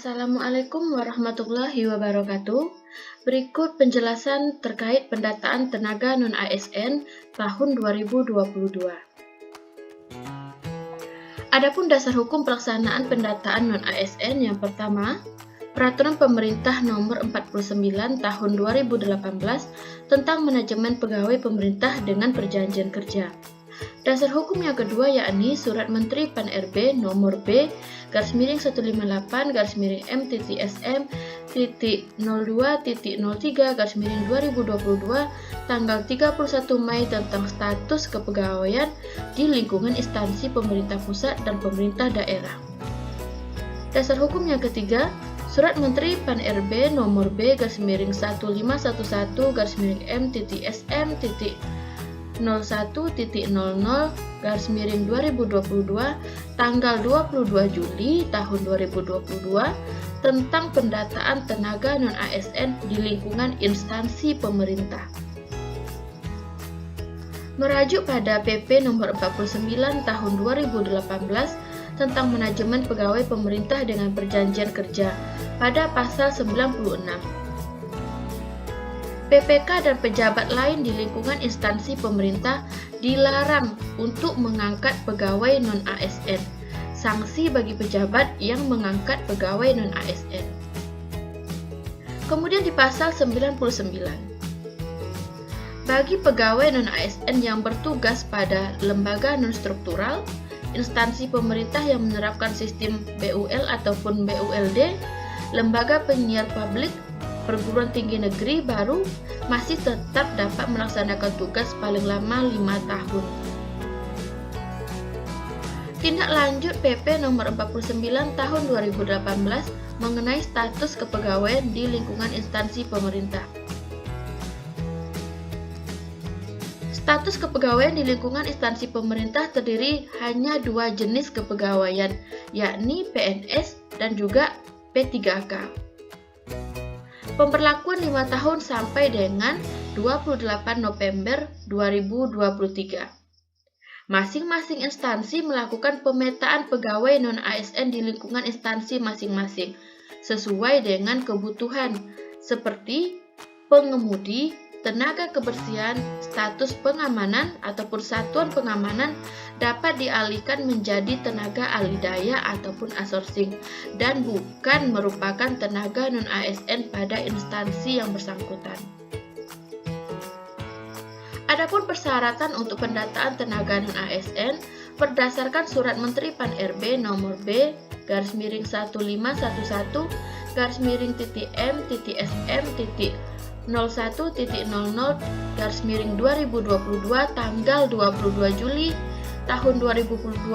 Assalamualaikum warahmatullahi wabarakatuh. Berikut penjelasan terkait pendataan tenaga non-ASN tahun 2022. Adapun dasar hukum pelaksanaan pendataan non-ASN yang pertama, Peraturan Pemerintah Nomor 49 Tahun 2018 tentang Manajemen Pegawai Pemerintah dengan Perjanjian Kerja. Dasar hukum yang kedua yakni Surat Menteri Pan-RB Nomor B/M-M-M-M-02.03/2022 tanggal 31 Mei tentang status kepegawaian di lingkungan instansi pemerintah pusat dan pemerintah daerah. Dasar hukum yang ketiga, Surat Menteri Pan-RB Nomor B/1511-M-M-M-01.00/2022 tanggal 22 Juli tahun 2022 tentang pendataan tenaga non-ASN di lingkungan instansi pemerintah. Merujuk pada PP Nomor 49 Tahun 2018 tentang Manajemen Pegawai Pemerintah dengan Perjanjian Kerja pada pasal 96. PPK dan pejabat lain di lingkungan instansi pemerintah dilarang untuk mengangkat pegawai non-ASN. Sanksi bagi pejabat yang mengangkat pegawai non-ASN. Kemudian di pasal 99. Bagi pegawai non-ASN yang bertugas pada lembaga non-struktural, instansi pemerintah yang menerapkan sistem BUL ataupun BULD, lembaga penyiar publik, perguruan tinggi negeri baru masih tetap dapat melaksanakan tugas paling lama 5 tahun. Tindak lanjut PP Nomor 49 Tahun 2018 mengenai status kepegawaian di lingkungan instansi pemerintah. Status kepegawaian di lingkungan instansi pemerintah terdiri hanya 2 jenis kepegawaian, yakni PNS dan juga P3K. Pemberlakuan 5 tahun sampai dengan 28 November 2023. Masing-masing instansi melakukan pemetaan pegawai non-ASN di lingkungan instansi masing-masing sesuai dengan kebutuhan seperti pengemudi, tenaga kebersihan, status pengamanan ataupun satuan pengamanan dapat dialihkan menjadi tenaga ahli daya ataupun outsourcing dan bukan merupakan tenaga non-ASN pada instansi yang bersangkutan. Adapun persyaratan untuk pendataan tenaga non-ASN berdasarkan Surat Menteri Pan-RB Nomor B/M-SM.01.00/2022 tanggal 22 Juli tahun 2022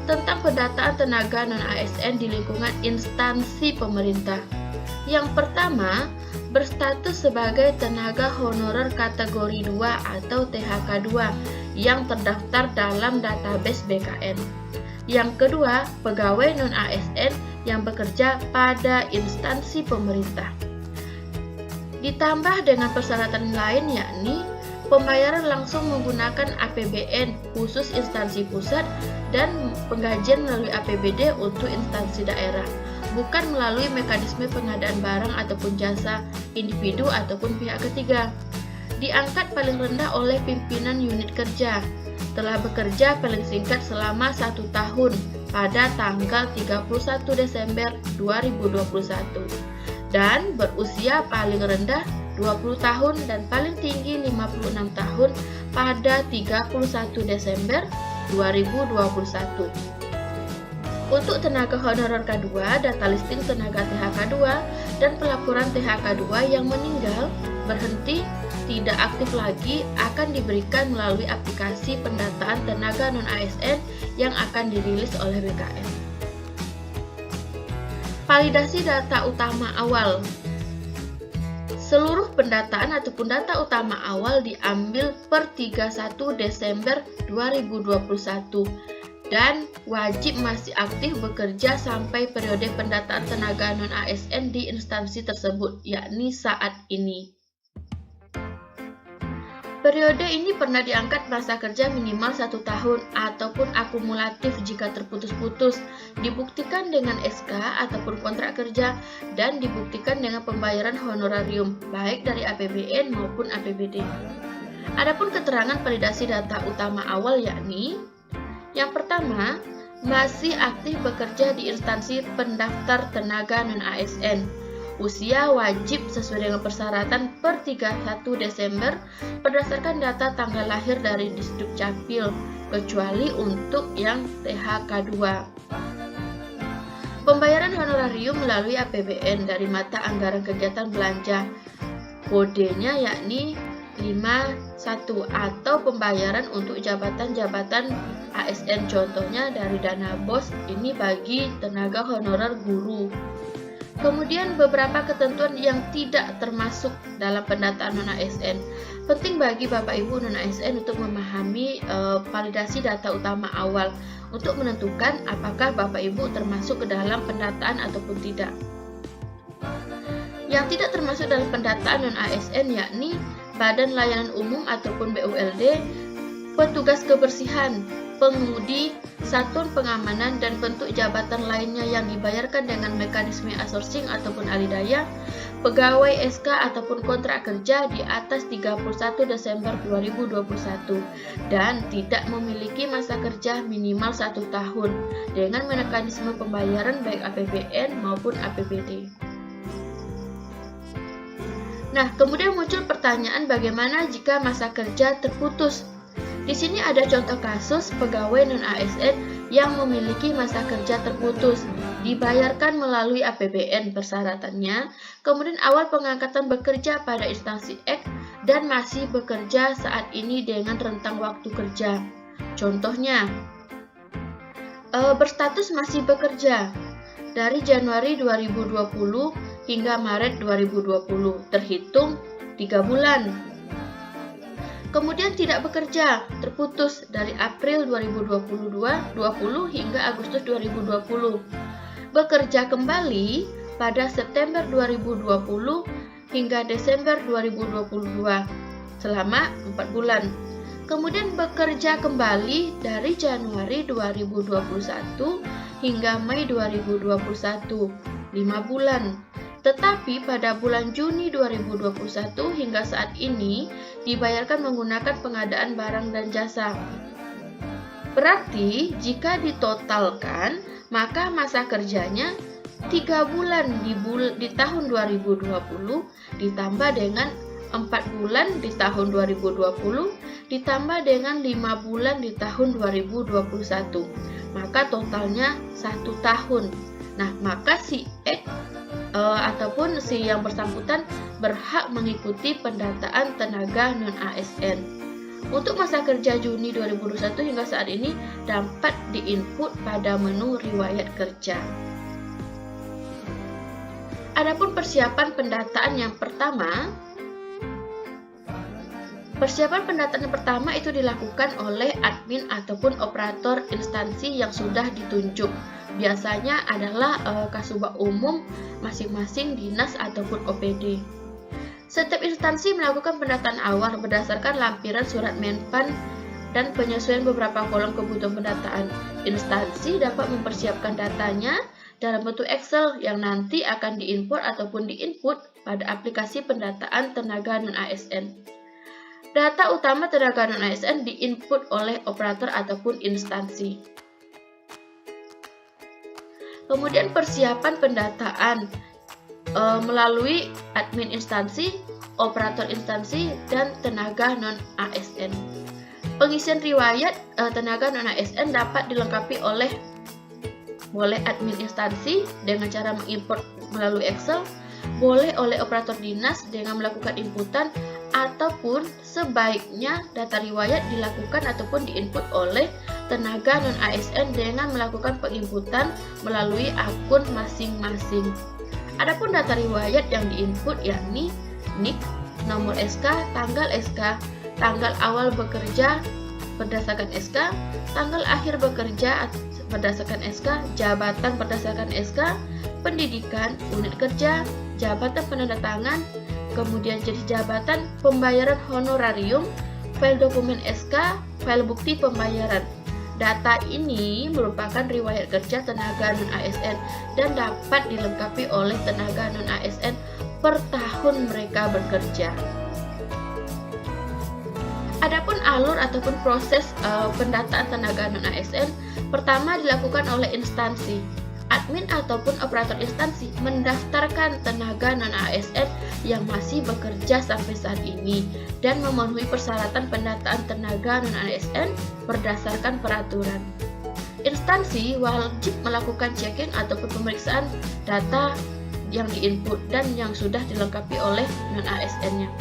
tentang pendataan tenaga non-ASN di lingkungan instansi pemerintah. Yang pertama, berstatus sebagai tenaga honorer kategori 2 atau THK 2 yang terdaftar dalam database BKN. Yang kedua, pegawai non-ASN yang bekerja pada instansi pemerintah. Ditambah dengan persyaratan lain yakni pembayaran langsung menggunakan APBN khusus instansi pusat dan penggajian melalui APBD untuk instansi daerah, bukan melalui mekanisme pengadaan barang ataupun jasa individu ataupun pihak ketiga. Diangkat paling rendah oleh pimpinan unit kerja, telah bekerja paling singkat selama 1 tahun pada tanggal 31 Desember 2021. Dan berusia paling rendah 20 tahun dan paling tinggi 56 tahun pada 31 Desember 2021. Untuk tenaga honorer K2, data listing tenaga THK 2 dan pelaporan THK 2 yang meninggal, berhenti, tidak aktif lagi akan diberikan melalui aplikasi pendataan tenaga non-ASN yang akan dirilis oleh BKN. Validasi data utama awal. Seluruh pendataan ataupun data utama awal diambil per 31 Desember 2021 dan wajib masih aktif bekerja sampai periode pendataan tenaga non-ASN di instansi tersebut, yakni saat ini. Periode ini pernah diangkat masa kerja minimal 1 tahun ataupun akumulatif jika terputus-putus, dibuktikan dengan SK ataupun kontrak kerja, dan dibuktikan dengan pembayaran honorarium, baik dari APBN maupun APBD. Adapun keterangan validasi data utama awal yakni, yang pertama, masih aktif bekerja di instansi pendaftar tenaga non-ASN. Usia wajib sesuai dengan persyaratan per 31 Desember berdasarkan data tanggal lahir dari Disdukcapil, kecuali untuk yang THK2. Pembayaran honorarium melalui APBN dari mata anggaran kegiatan belanja. Kodenya yakni 51 atau pembayaran untuk jabatan-jabatan ASN, contohnya dari dana BOS ini bagi tenaga honorer guru. Kemudian beberapa ketentuan yang tidak termasuk dalam pendataan non-ASN. Penting bagi Bapak Ibu non-ASN untuk memahami validasi data utama awal untuk menentukan apakah Bapak Ibu termasuk ke dalam pendataan ataupun tidak. Yang tidak termasuk dalam pendataan non-ASN yakni Badan Layanan Umum ataupun BULD, petugas kebersihan, pengemudi, satuan pengamanan, dan bentuk jabatan lainnya yang dibayarkan dengan mekanisme outsourcing ataupun alidaya, pegawai SK ataupun kontrak kerja di atas 31 Desember 2021 dan tidak memiliki masa kerja minimal 1 tahun dengan mekanisme pembayaran baik APBN maupun APBD. Nah, kemudian muncul pertanyaan bagaimana jika masa kerja terputus. Di sini ada contoh kasus pegawai non-ASN yang memiliki masa kerja terputus, dibayarkan melalui APBN persyaratannya, kemudian awal pengangkatan bekerja pada instansi X dan masih bekerja saat ini dengan rentang waktu kerja. Contohnya, berstatus masih bekerja dari Januari 2020 hingga Maret 2020, terhitung 3 bulan. Kemudian tidak bekerja, terputus dari April 2020 hingga Agustus 2020. Bekerja kembali pada September 2020 hingga Desember 2022 selama 4 bulan. Kemudian bekerja kembali dari Januari 2021 hingga Mei 2021, 5 bulan. Tetapi pada bulan Juni 2021 hingga saat ini dibayarkan menggunakan pengadaan barang dan jasa. Berarti jika ditotalkan maka masa kerjanya 3 bulan di tahun 2020 ditambah dengan 4 bulan di tahun 2020 ditambah dengan 5 bulan di tahun 2021. Maka totalnya 1 tahun. Nah, maka si X ataupun si yang bersangkutan berhak mengikuti pendataan tenaga non-ASN. Untuk masa kerja Juni 2021 hingga saat ini dapat diinput pada menu riwayat kerja. Adapun persiapan pendataan yang pertama, itu dilakukan oleh admin ataupun operator instansi yang sudah ditunjuk. Biasanya adalah kasubag umum masing-masing dinas ataupun OPD. Setiap instansi melakukan pendataan awal berdasarkan lampiran surat Menpan dan penyesuaian beberapa kolom kebutuhan pendataan. Instansi dapat mempersiapkan datanya dalam bentuk Excel yang nanti akan diimport ataupun diinput pada aplikasi pendataan tenaga non-ASN. Data utama tenaga non-ASN diinput oleh operator ataupun instansi. Kemudian persiapan pendataan melalui admin instansi, operator instansi, dan tenaga non-ASN. Pengisian riwayat tenaga non-ASN dapat dilengkapi oleh admin instansi dengan cara mengimport melalui Excel, boleh oleh operator dinas dengan melakukan inputan, ataupun sebaiknya data riwayat dilakukan ataupun diinput oleh tenaga non-ASN dengan melakukan penginputan melalui akun masing-masing. Adapun data riwayat yang diinput yakni NIK, nomor SK, tanggal awal bekerja berdasarkan SK, tanggal akhir bekerja berdasarkan SK, jabatan berdasarkan SK, pendidikan, unit kerja, jabatan penandatangan, kemudian jenis jabatan, pembayaran honorarium, file dokumen SK, file bukti pembayaran. Data ini merupakan riwayat kerja tenaga non-ASN dan dapat dilengkapi oleh tenaga non-ASN per tahun mereka bekerja. Adapun alur ataupun proses pendataan tenaga non-ASN, pertama dilakukan oleh instansi. Admin ataupun operator instansi mendaftarkan tenaga non-ASN yang masih bekerja sampai saat ini dan memenuhi persyaratan pendataan tenaga non-ASN berdasarkan peraturan. Instansi wajib melakukan checking ataupun pemeriksaan data yang diinput dan yang sudah dilengkapi oleh non-ASN-nya.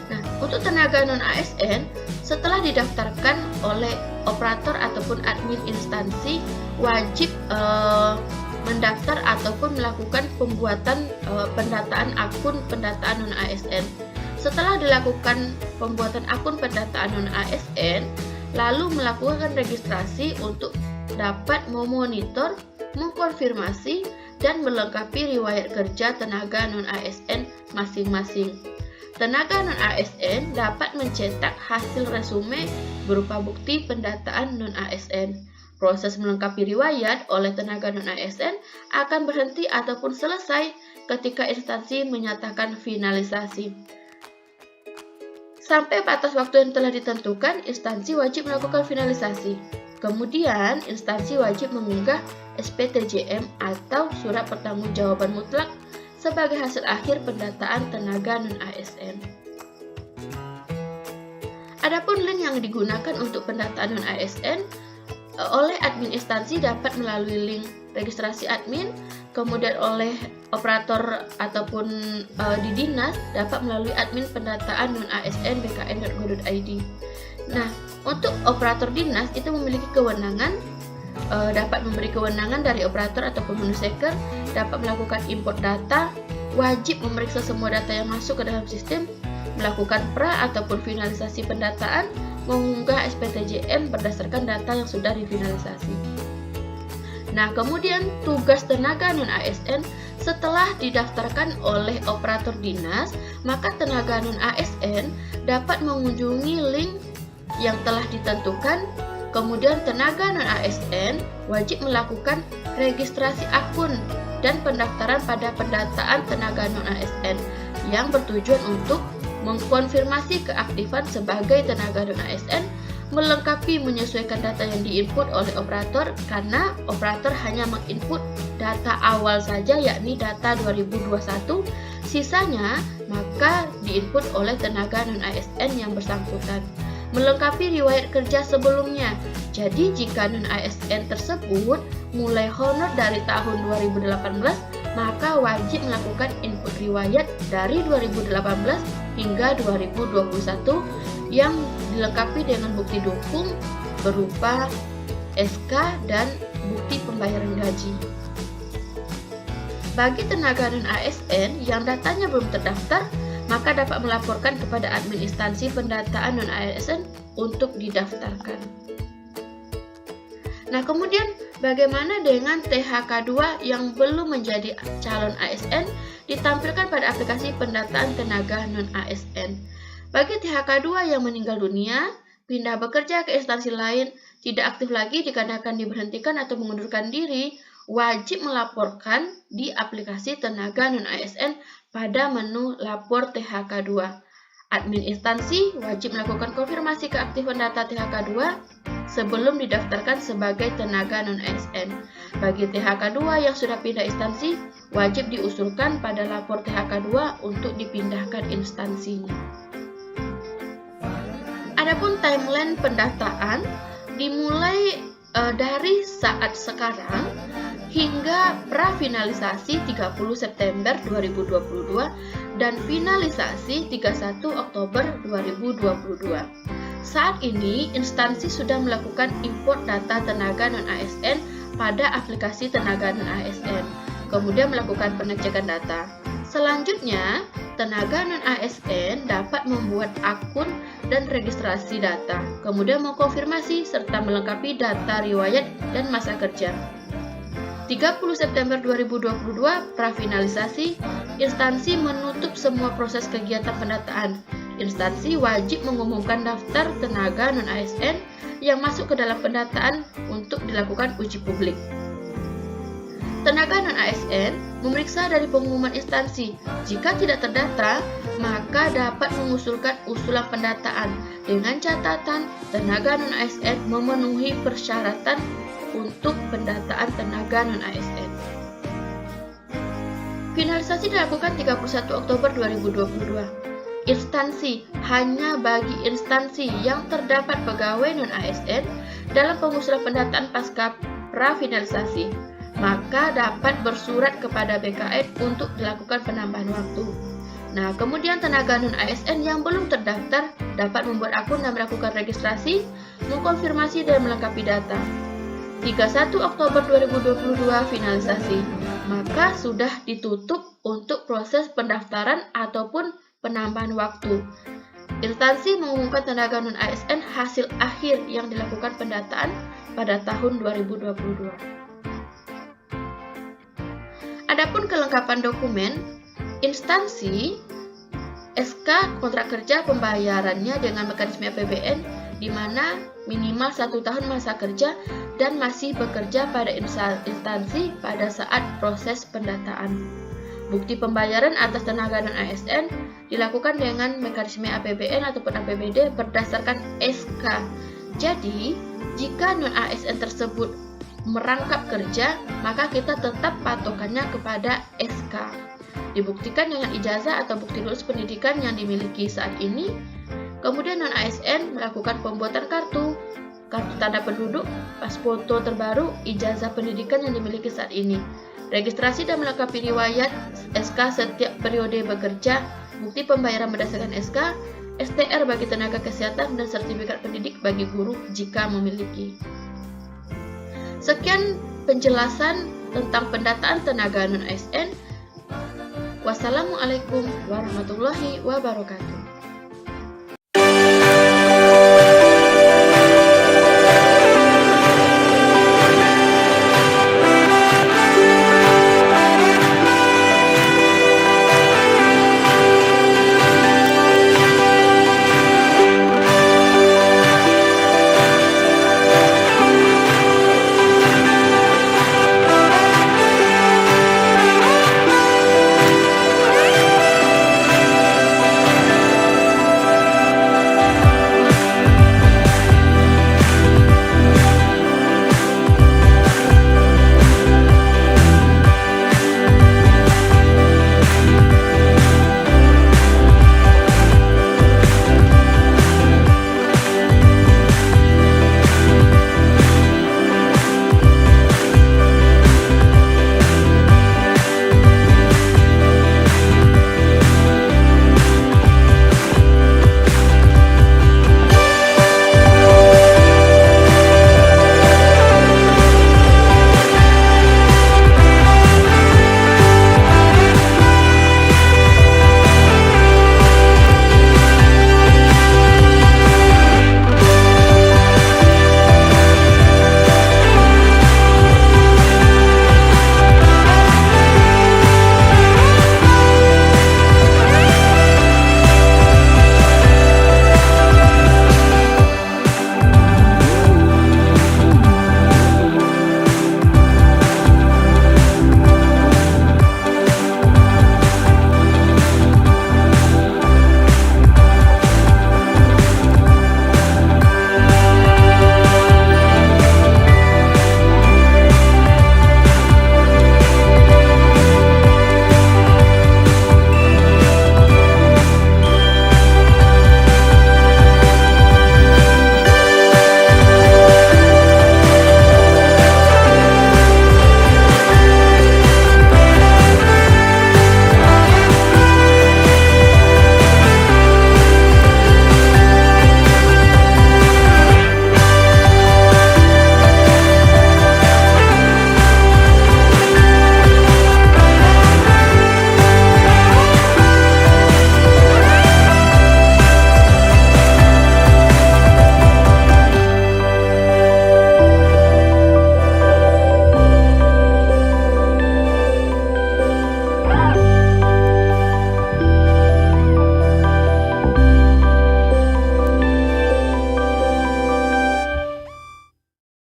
Nah, untuk tenaga non-ASN, setelah didaftarkan oleh operator ataupun admin instansi, wajib mendaftar ataupun melakukan pembuatan pendataan akun pendataan non-ASN. Setelah dilakukan pembuatan akun pendataan non-ASN, lalu melakukan registrasi untuk dapat memonitor, mengkonfirmasi, dan melengkapi riwayat kerja tenaga non-ASN masing-masing. Tenaga non-ASN dapat mencetak hasil resume berupa bukti pendataan non-ASN. Proses melengkapi riwayat oleh tenaga non-ASN akan berhenti ataupun selesai ketika instansi menyatakan finalisasi. Sampai batas waktu yang telah ditentukan, instansi wajib melakukan finalisasi. Kemudian, instansi wajib mengunggah SPTJM atau Surat Pertanggungjawaban Mutlak sebagai hasil akhir pendataan tenaga non-ASN. Adapun link yang digunakan untuk pendataan non-ASN oleh admin instansi dapat melalui link registrasi admin, kemudian oleh operator ataupun di dinas dapat melalui admin pendataan non-ASN bkn.go.id. Nah, untuk operator dinas itu memiliki kewenangan, dapat memberi kewenangan dari operator ataupun menu seeker, dapat melakukan import data, wajib memeriksa semua data yang masuk ke dalam sistem, melakukan pra ataupun finalisasi pendataan, mengunggah SPTJM berdasarkan data yang sudah difinalisasi. Nah, kemudian tugas tenaga non-ASN setelah didaftarkan oleh operator dinas, maka tenaga non-ASN dapat mengunjungi link yang telah ditentukan. Kemudian tenaga non-ASN wajib melakukan registrasi akun dan pendaftaran pada pendataan tenaga non-ASN yang bertujuan untuk mengkonfirmasi keaktifan sebagai tenaga non-ASN, melengkapi menyesuaikan data yang diinput oleh operator karena operator hanya menginput data awal saja yakni data 2021, sisanya maka diinput oleh tenaga non-ASN yang bersangkutan. Melengkapi riwayat kerja sebelumnya. Jadi jika non-ASN tersebut mulai honor dari tahun 2018, maka wajib melakukan input riwayat dari 2018 hingga 2021 yang dilengkapi dengan bukti dukung berupa SK dan bukti pembayaran gaji. Bagi tenaga non-ASN yang datanya belum terdaftar, maka dapat melaporkan kepada admin instansi pendataan non-ASN untuk didaftarkan. Nah, kemudian bagaimana dengan THK2 yang belum menjadi calon ASN ditampilkan pada aplikasi pendataan tenaga non-ASN? Bagi THK2 yang meninggal dunia, pindah bekerja ke instansi lain, tidak aktif lagi dikarenakan diberhentikan atau mengundurkan diri, wajib melaporkan di aplikasi tenaga non-ASN pada menu lapor THK2. Admin instansi wajib melakukan konfirmasi keaktifan data THK2 sebelum didaftarkan sebagai tenaga non-ASN. Bagi THK2 yang sudah pindah instansi, wajib diusulkan pada lapor THK2 untuk dipindahkan instansinya. Adapun timeline pendataan dimulai dari saat sekarang hingga prafinalisasi 30 September 2022 dan finalisasi 31 Oktober 2022. Saat ini, instansi sudah melakukan import data tenaga non-ASN pada aplikasi tenaga non-ASN, kemudian melakukan pengecekan data. Selanjutnya, tenaga non-ASN dapat membuat akun dan registrasi data, kemudian mengkonfirmasi serta melengkapi data riwayat dan masa kerja. 30 September 2022 prafinalisasi, instansi menutup semua proses kegiatan pendataan. Instansi wajib mengumumkan daftar tenaga non-ASN yang masuk ke dalam pendataan untuk dilakukan uji publik. Tenaga non-ASN memeriksa dari pengumuman instansi. Jika tidak terdata, maka dapat mengusulkan usulan pendataan dengan catatan tenaga non-ASN memenuhi persyaratan untuk pendataan tenaga non-ASN. Finalisasi dilakukan 31 Oktober 2022. Instansi hanya bagi instansi yang terdapat pegawai non-ASN dalam pengusulan pendataan pasca prafinalisasi, maka dapat bersurat kepada BKN untuk dilakukan penambahan waktu. Nah, kemudian tenaga non-ASN yang belum terdaftar dapat membuat akun dan melakukan registrasi, mengkonfirmasi dan melengkapi data. 31 Oktober 2022 finalisasi, maka sudah ditutup untuk proses pendaftaran ataupun penambahan waktu. Instansi mengumumkan tenaga non-ASN hasil akhir yang dilakukan pendataan pada tahun 2022. Adapun kelengkapan dokumen, instansi SK kontrak kerja pembayarannya dengan mekanisme APBN di mana minimal 1 tahun masa kerja dan masih bekerja pada instansi pada saat proses pendataan. Bukti pembayaran atas tenaga non-ASN dilakukan dengan mekanisme APBN ataupun APBD berdasarkan SK. Jadi, jika non-ASN tersebut merangkap kerja, maka kita tetap patokannya kepada SK. Dibuktikan dengan ijazah atau bukti lulus pendidikan yang dimiliki saat ini. Kemudian non-ASN melakukan pembuatan kartu tanda penduduk, pas foto terbaru, ijazah pendidikan yang dimiliki saat ini. Registrasi dan melengkapi riwayat SK setiap periode bekerja, bukti pembayaran berdasarkan SK, STR bagi tenaga kesehatan, dan sertifikat pendidik bagi guru jika memiliki. Sekian penjelasan tentang pendataan tenaga non-ASN. Wassalamualaikum warahmatullahi wabarakatuh.